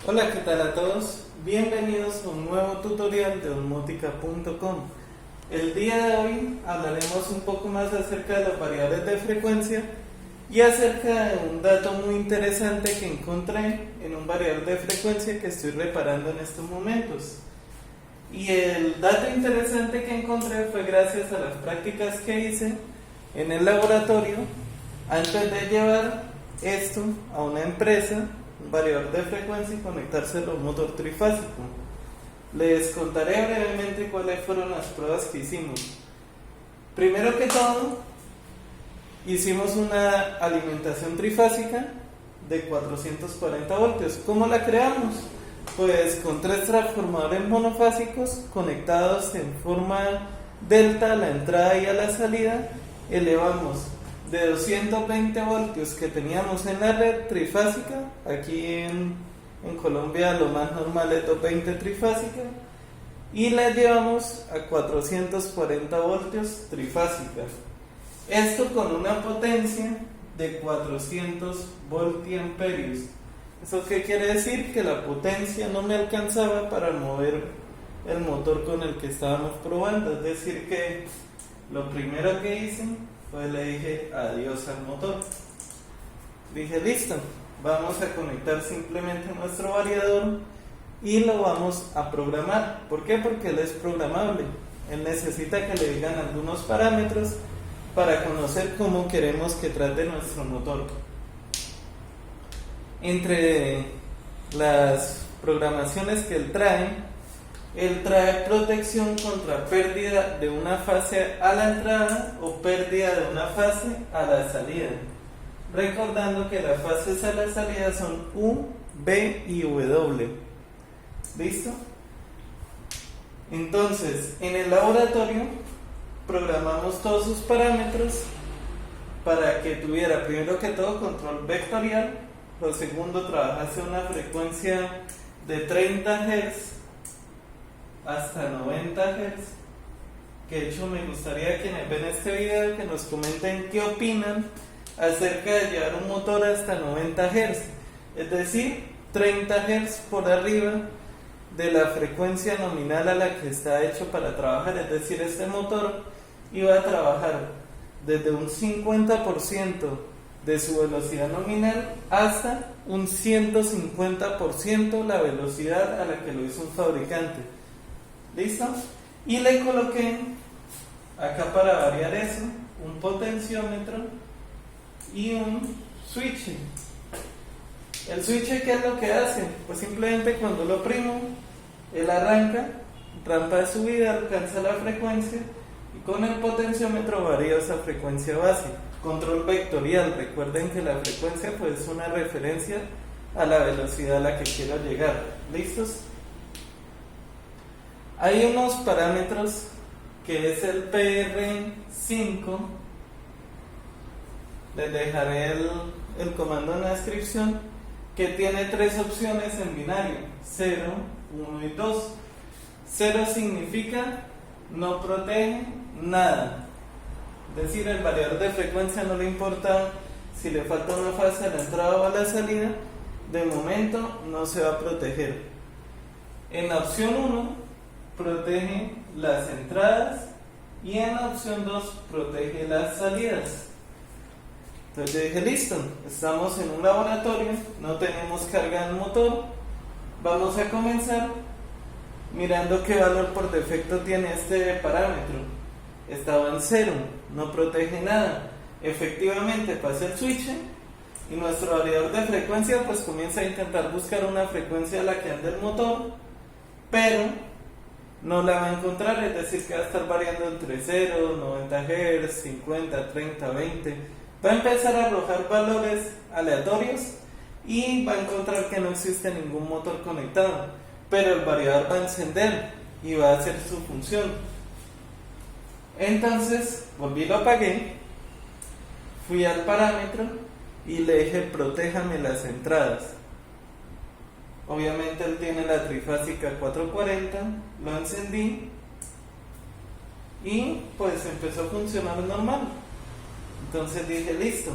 Hola, ¿qué tal a todos? Bienvenidos a un nuevo tutorial de Osmotica.com. El día de hoy hablaremos un poco más acerca de las variables de frecuencia y acerca de un dato muy interesante que encontré en un variable de frecuencia que estoy reparando en estos momentos. Y el dato interesante que encontré fue gracias a las prácticas que hice en el laboratorio antes de llevar esto a una empresa, un variador de frecuencia, y conectárselo a un motor trifásico. Les contaré brevemente cuáles fueron las pruebas que hicimos. Primero que todo, hicimos una alimentación trifásica de 440 voltios. ¿Cómo la creamos? Pues con 3 transformadores monofásicos conectados en forma delta a la entrada y a la salida. Elevamos de 220 voltios que teníamos en la red trifásica, aquí en Colombia lo más normal es 220 trifásica, y la llevamos a 440 voltios trifásica. Esto con una potencia de 400 voltiamperios. ¿Eso qué quiere decir? Que la potencia no me alcanzaba para mover el motor con el que estábamos probando. Es decir que lo primero que hice fue le dije adiós al motor. Dije listo, vamos a conectar simplemente nuestro variador y lo vamos a programar. ¿Por qué? Porque él es programable. Él necesita que le digan algunos parámetros para conocer cómo queremos que trate nuestro motor. Entre las programaciones que él trae protección contra pérdida de una fase a la entrada o pérdida de una fase a la salida. Recordando que las fases a la salida son U, B y W. ¿Listo? Entonces, en el laboratorio programamos todos sus parámetros para que tuviera, primero que todo, control vectorial. Lo segundo, trabajase a una frecuencia de 30 Hz hasta 90 Hz. Que de hecho me gustaría quienes ven este video que nos comenten qué opinan acerca de llevar un motor hasta 90 Hz. Es decir, 30 Hz por arriba de la frecuencia nominal a la que está hecho para trabajar. Es decir, este motor iba a trabajar desde un 50% de su velocidad nominal hasta un 150% la velocidad a la que lo hizo un fabricante. ¿Listo? Y le coloqué acá, para variar eso, un potenciómetro y un switch. El switch, ¿qué es lo que hace? Pues simplemente cuando lo oprimo, él arranca, rampa de subida, alcanza la frecuencia y con el potenciómetro varía esa frecuencia base. Control vectorial, recuerden que la frecuencia pues es una referencia a la velocidad a la que quiero llegar. ¿Listos? Hay unos parámetros que es el PR5. Les dejaré el comando en la descripción, que tiene 3 opciones en binario: 0, 1 y 2. 0 significa no protege nada. Es decir, el variador de frecuencia no le importa si le falta una fase a la entrada o a la salida, de momento no se va a proteger. En la opción 1 protege las entradas y en la opción 2 protege las salidas. Entonces yo dije listo, estamos en un laboratorio, no tenemos carga en el motor, vamos a comenzar mirando qué valor por defecto tiene este parámetro. Estaba en 0, no protege nada. Efectivamente pasé el switch y nuestro variador de frecuencia pues comienza a intentar buscar una frecuencia a la que ande el motor, pero no la va a encontrar. Es decir, que va a estar variando entre 0, 90 Hz, 50, 30, 20. Va a empezar a arrojar valores aleatorios y va a encontrar que no existe ningún motor conectado, pero el variador va a encender y va a hacer su función. Entonces volví, lo apagué, fui al parámetro y le dije protéjame las entradas. Obviamente él tiene la trifásica 440, lo encendí y pues empezó a funcionar normal. Entonces dije listo,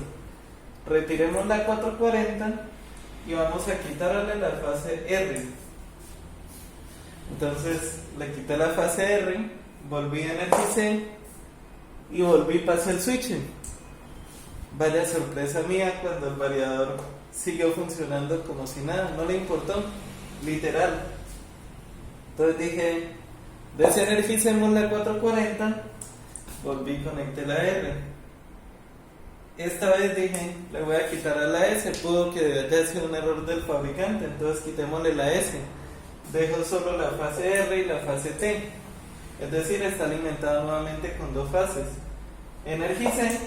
retiremos la 440 y vamos a quitarle la fase R. Entonces le quité la fase R, volví a energicé y volví y pasé el switch. Vaya sorpresa mía cuando el variador siguió funcionando como si nada, no le importó, literal. Entonces dije, desenergicemos la 440, volví y conecté la R. Esta vez dije, le voy a quitar a la S, pudo que haya sido un error del fabricante, entonces quitémosle la S. Dejo solo la fase R y la fase T, es decir, está alimentado nuevamente con dos fases. Energicé,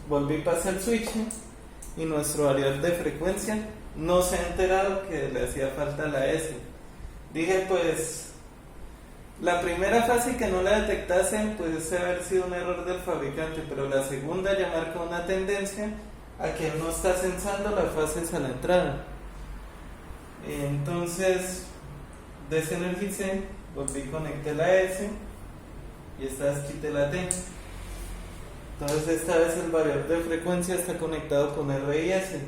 volví y pasé el switch y nuestro variador de frecuencia no se ha enterado que le hacía falta la S. Dije, pues la primera fase que no la detectasen puede haber sido un error del fabricante, pero la segunda ya marca una tendencia a que no está censando las fases a la entrada. Entonces desenergicé, volví y conecté la S y esta vez quité la T. Entonces esta vez el variador de frecuencia está conectado con R y S.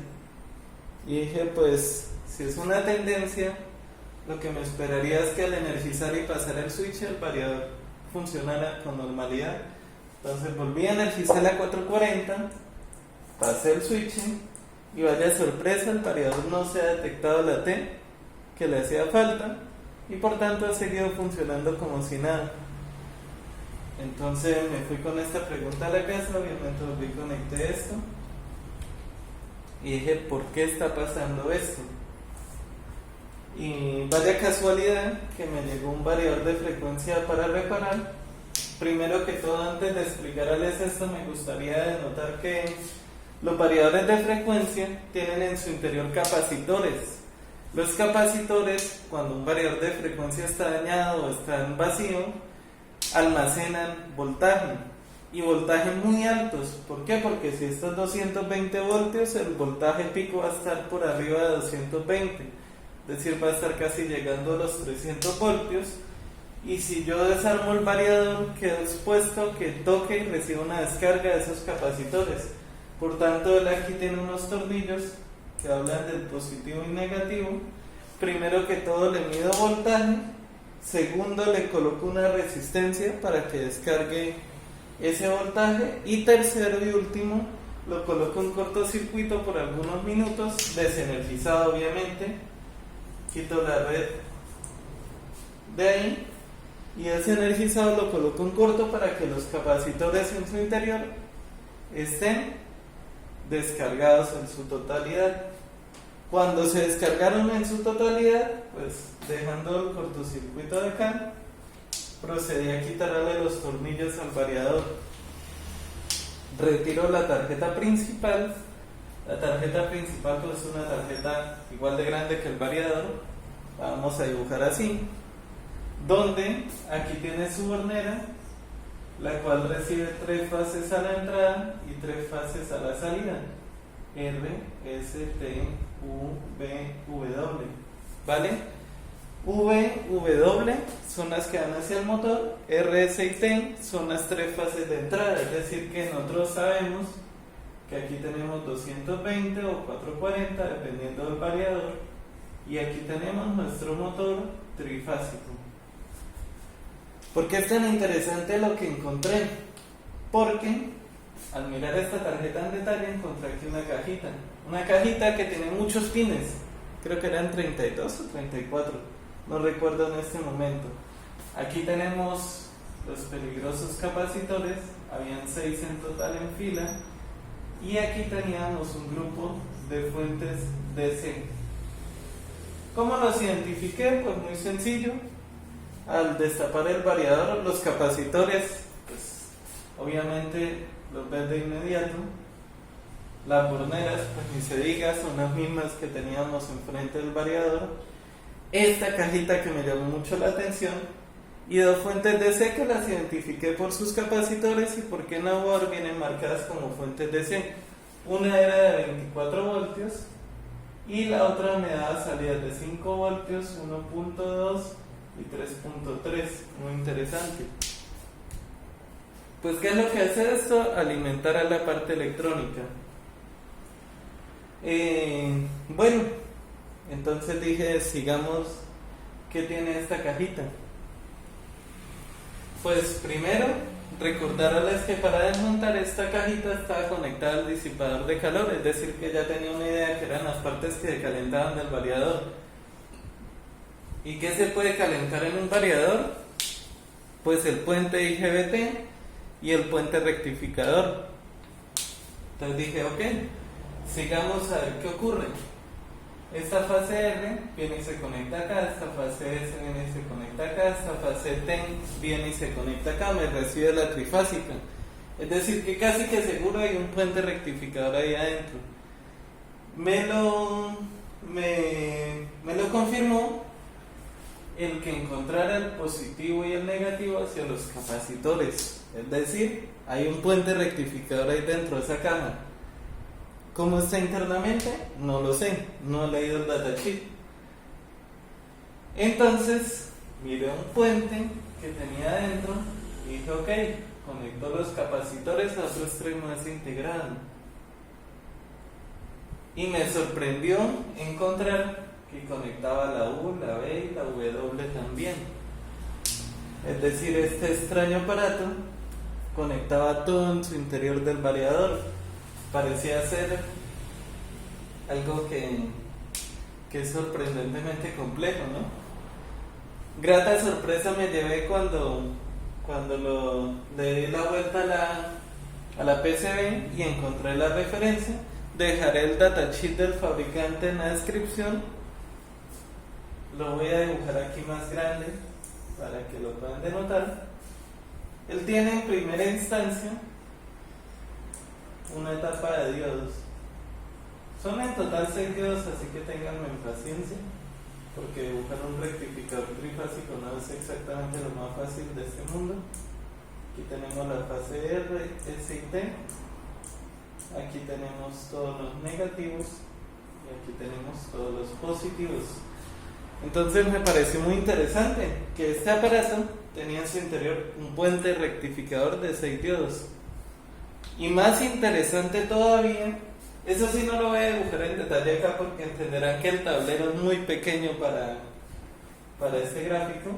Y dije, pues si es una tendencia, lo que me esperaría es que al energizar y pasar el switch el variador funcionara con normalidad. Entonces volví a energizar la 440, pasé el switch y vaya sorpresa, el variador no se ha detectado la T que le hacía falta y por tanto ha seguido funcionando como si nada. Entonces me fui con esta pregunta a la casa, obviamente volví y conecté esto y dije, ¿por qué está pasando esto? Y vaya casualidad que me llegó un variador de frecuencia para reparar. Primero que todo, antes de explicarles esto, me gustaría denotar que los variadores de frecuencia tienen en su interior capacitores. Los capacitores, cuando un variador de frecuencia está dañado o está en vacío, almacenan voltaje y voltaje muy altos. ¿Por qué? Porque si esto es 220 voltios, el voltaje pico va a estar por arriba de 220, es decir, va a estar casi llegando a los 300 voltios. Y si yo desarmo el variador, quedo expuesto a que toque y reciba una descarga de esos capacitores. Por tanto, él aquí tiene unos tornillos que hablan del positivo y negativo. Primero que todo le mido voltaje, segundo le coloco una resistencia para que descargue ese voltaje y tercero y último lo coloco en cortocircuito por algunos minutos, desenergizado obviamente, quito la red de ahí y desenergizado lo coloco en corto para que los capacitores en su interior estén descargados en su totalidad. Cuando se descargaron en su totalidad, pues dejando el cortocircuito de acá, procedí a quitarle los tornillos al variador. Retiro la tarjeta principal. La tarjeta principal pues es una tarjeta igual de grande que el variador. La vamos a dibujar así, donde aquí tiene su hornera, la cual recibe 3 fases a la entrada y 3 fases a la salida: R, S, T, U, V, W. ¿Vale? V, W son las que van hacia el motor, R, S y T son las 3 fases de entrada, es decir que nosotros sabemos que aquí tenemos 220 o 440 dependiendo del variador, y aquí tenemos nuestro motor trifásico. ¿Por qué es tan interesante lo que encontré? Porque al mirar esta tarjeta en detalle encontré aquí una cajita que tiene muchos pines, creo que eran 32 o 34, no recuerdo en este momento. Aquí tenemos los peligrosos capacitores, habían 6 en total en fila, y aquí teníamos un grupo de fuentes DC. ¿Cómo los identifiqué? Pues muy sencillo. Al destapar el variador, los capacitores, pues obviamente los ves de inmediato. Las borneras, pues ni se diga, son las mismas que teníamos enfrente del variador. Esta cajita que me llamó mucho la atención, y 2 fuentes DC que las identifiqué por sus capacitores y porque en la board vienen marcadas como fuentes DC. Una era de 24 voltios y la otra me daba salidas de 5 voltios, 1.2 y 3.3. Muy interesante. Pues ¿qué es lo que hace esto? Alimentar a la parte electrónica. Bueno, Entonces dije, sigamos, ¿qué tiene esta cajita? Pues primero, recordarles que para desmontar esta cajita estaba conectada al disipador de calor, es decir, que ya tenía una idea que eran las partes que se calentaban del variador. ¿Y qué se puede calentar en un variador? Pues el puente IGBT y el puente rectificador. Entonces dije, ok, sigamos a ver qué ocurre. Esta fase R viene y se conecta acá, esta fase S viene y se conecta acá, esta fase T viene y se conecta acá, me recibe la trifásica. Es decir, que casi que seguro hay un puente rectificador ahí adentro. Me lo confirmó el que encontrara el positivo y el negativo hacia los capacitores. Es decir, hay un puente rectificador ahí dentro de esa caja. ¿Cómo está internamente? No lo sé, no he leído el datasheet. Entonces, miré un puente que tenía adentro y dije, ok, conecto los capacitores a otro extremo desintegrado. Y me sorprendió encontrar que conectaba la U, la B y la W también. Es decir, este extraño aparato conectaba todo en su interior del variador. Parecía ser algo que es sorprendentemente complejo, ¿no? Grata sorpresa me llevé cuando le di la vuelta a la PCB y encontré la referencia. Dejaré el datasheet del fabricante en la descripción. Lo voy a dibujar aquí más grande para que lo puedan denotar. Él tiene en primera instancia una etapa de diodos. Son en total 6 diodos, así que ténganme paciencia, porque dibujar un rectificador trifásico no es exactamente lo más fácil de este mundo. Aquí tenemos la fase R, S y T. Aquí tenemos todos los negativos y aquí tenemos todos los positivos. Entonces me pareció muy interesante que este aparato tenía en su interior un puente rectificador de 6 diodos. Y más interesante todavía, eso sí no lo voy a dibujar en detalle acá porque entenderán que el tablero es muy pequeño para este gráfico.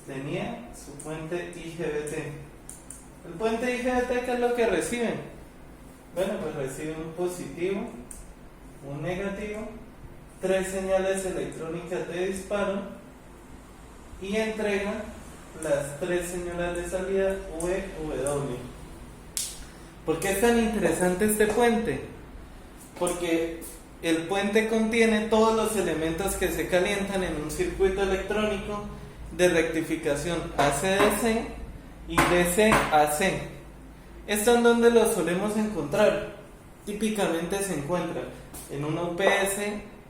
Tenía su puente IGBT. El puente IGBT, ¿qué es lo que recibe? Bueno, pues recibe un positivo, un negativo, 3 señales electrónicas de disparo y entrega las 3 señales de salida V-W. ¿Por qué es tan interesante este puente? Porque el puente contiene todos los elementos que se calientan en un circuito electrónico de rectificación AC-DC y DC-AC. ¿Esto en dónde lo solemos encontrar? Típicamente se encuentra en un UPS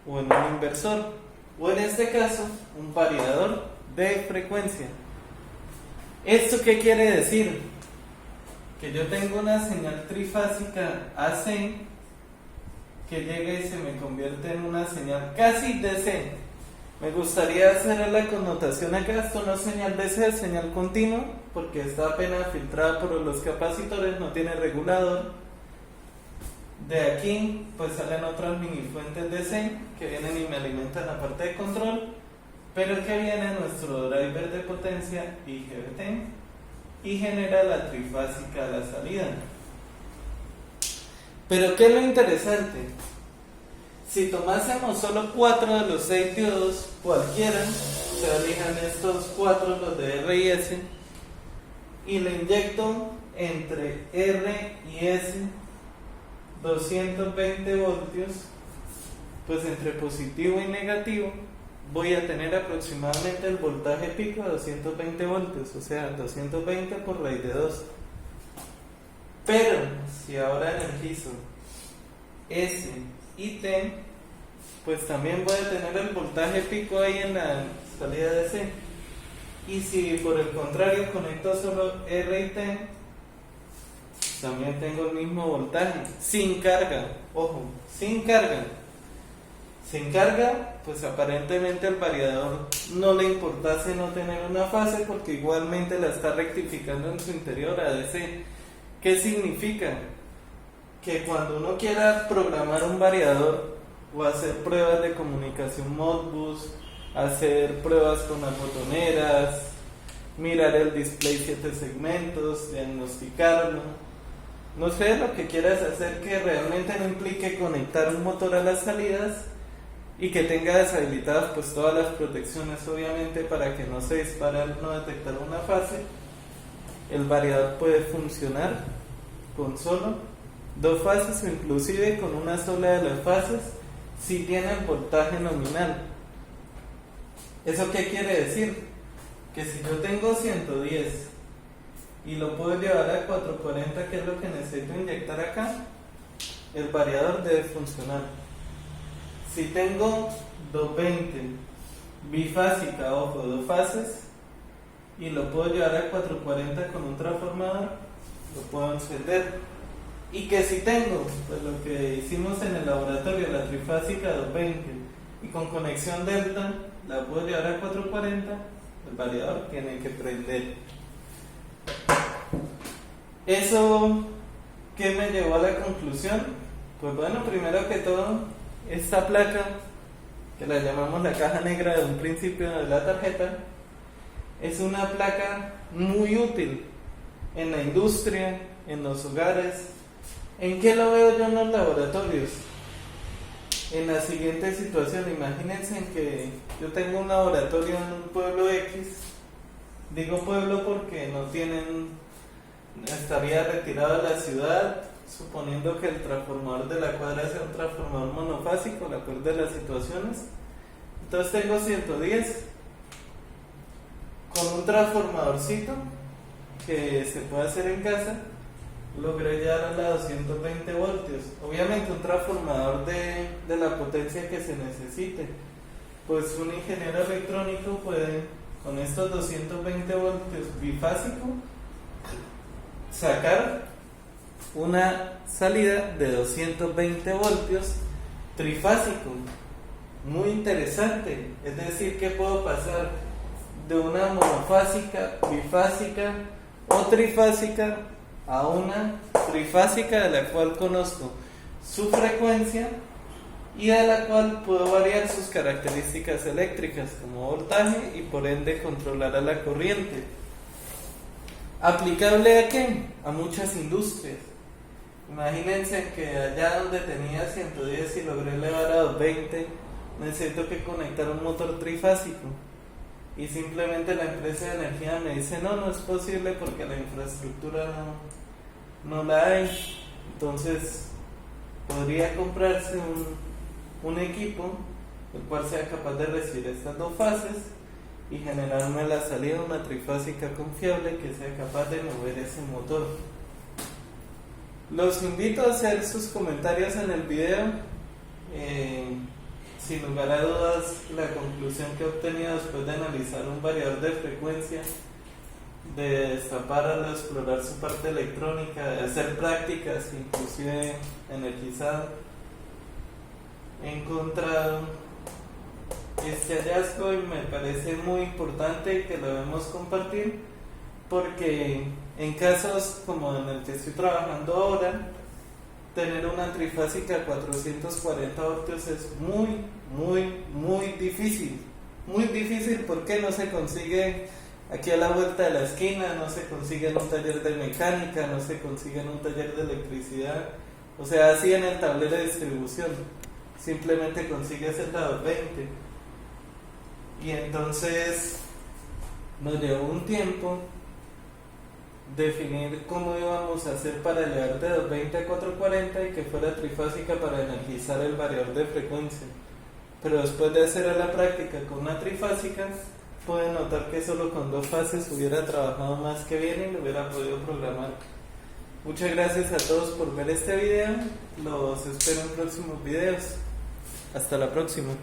o en un inversor, o en este caso, un variador de frecuencia. ¿Esto qué quiere decir? Que yo tengo una señal trifásica AC que llega y se me convierte en una señal casi DC. Me gustaría hacer la connotación acá. Esto no es señal DC, es señal continua, porque está apenas filtrada por los capacitores, no tiene regulador. De aquí pues salen otras mini fuentes DC que vienen y me alimentan la parte de control, pero que viene nuestro driver de potencia IGBT y genera la trifásica a la salida. Pero ¿qué es lo interesante? Si tomásemos solo 4 de los 6 diodos, cualquiera, se elijan estos 4, los de R y S, y le inyecto entre R y S 220 voltios, pues entre positivo y negativo voy a tener aproximadamente el voltaje pico de 220 voltios, o sea, 220 por raíz de 2. Pero si ahora energizo S y T, pues también voy a tener el voltaje pico ahí en la salida de C. Y si por el contrario conecto solo R y T, también tengo el mismo voltaje, sin carga, ojo, sin carga. Sin carga, pues aparentemente al variador no le importase no tener una fase porque igualmente la está rectificando en su interior a DC. ¿Qué significa? Que cuando uno quiera programar un variador o hacer pruebas de comunicación Modbus, hacer pruebas con las botoneras, mirar el display 7 segmentos, diagnosticarlo. No sé, lo que quieras hacer que realmente no implique conectar un motor a las salidas y que tenga deshabilitadas pues todas las protecciones, obviamente, para que no se dispare al no detectar una fase. El variador puede funcionar con solo 2 fases o inclusive con una sola de las fases si tiene el voltaje nominal. ¿Eso qué quiere decir? Que si yo tengo 110 y lo puedo llevar a 440, que es lo que necesito inyectar acá, el variador debe funcionar. Si tengo 220 bifásica, ojo, 2 fases, y lo puedo llevar a 440 con un transformador, lo puedo encender. Y que si tengo, pues lo que hicimos en el laboratorio, la trifásica 220 y con conexión delta, la puedo llevar a 440, el variador tiene que prender. ¿Eso qué me llevó a la conclusión? Pues bueno, primero que todo, esta placa, que la llamamos la caja negra de un principio de la tarjeta, es una placa muy útil en la industria, en los hogares. ¿En qué lo veo yo en los laboratorios? En la siguiente situación, imagínense que yo tengo un laboratorio en un pueblo X. Digo pueblo porque no tienen, estaría retirado de la ciudad, suponiendo que el transformador de la cuadra sea un transformador monofásico, la peor de las situaciones. Entonces tengo 110 con un transformadorcito que se puede hacer en casa. Logré llegar a la 220 voltios. Obviamente un transformador de la potencia que se necesite. Pues un ingeniero electrónico puede, con estos 220 voltios bifásico, sacar una salida de 220 voltios trifásico. Muy interesante. Es decir, que puedo pasar de una monofásica, bifásica o trifásica a una trifásica, de la cual conozco su frecuencia y de la cual puedo variar sus características eléctricas como voltaje y por ende controlar a la corriente. ¿Aplicable a qué? A muchas industrias. Imagínense que allá donde tenía 110 y logré elevar a 220, necesito que conectar un motor trifásico. Y simplemente la empresa de energía me dice, no es posible porque la infraestructura no la hay. Entonces podría comprarse un equipo el cual sea capaz de recibir estas 2 fases y generarme la salida de una trifásica confiable que sea capaz de mover ese motor. Los invito a hacer sus comentarios en el video. Sin lugar a dudas, la conclusión que he obtenido después de analizar un variador de frecuencia, de destaparlo, de explorar su parte electrónica, de hacer prácticas, inclusive energizado, he encontrado este hallazgo y me parece muy importante que lo debemos compartir, porque en casos como en el que estoy trabajando ahora, tener una trifásica a 440 voltios es muy difícil. Muy difícil porque no se consigue aquí a la vuelta de la esquina, no se consigue en un taller de mecánica, no se consigue en un taller de electricidad. O sea, así en el tablero de distribución. Simplemente consigues el 220. Y entonces nos llevó un tiempo definir cómo íbamos a hacer para elevar de 220 a 440 y que fuera trifásica para energizar el variador de frecuencia. Pero después de hacer a la práctica con una trifásica, pueden notar que solo con 2 fases hubiera trabajado más que bien y lo hubiera podido programar. Muchas gracias a todos por ver este video. Los espero en próximos videos. Hasta la próxima.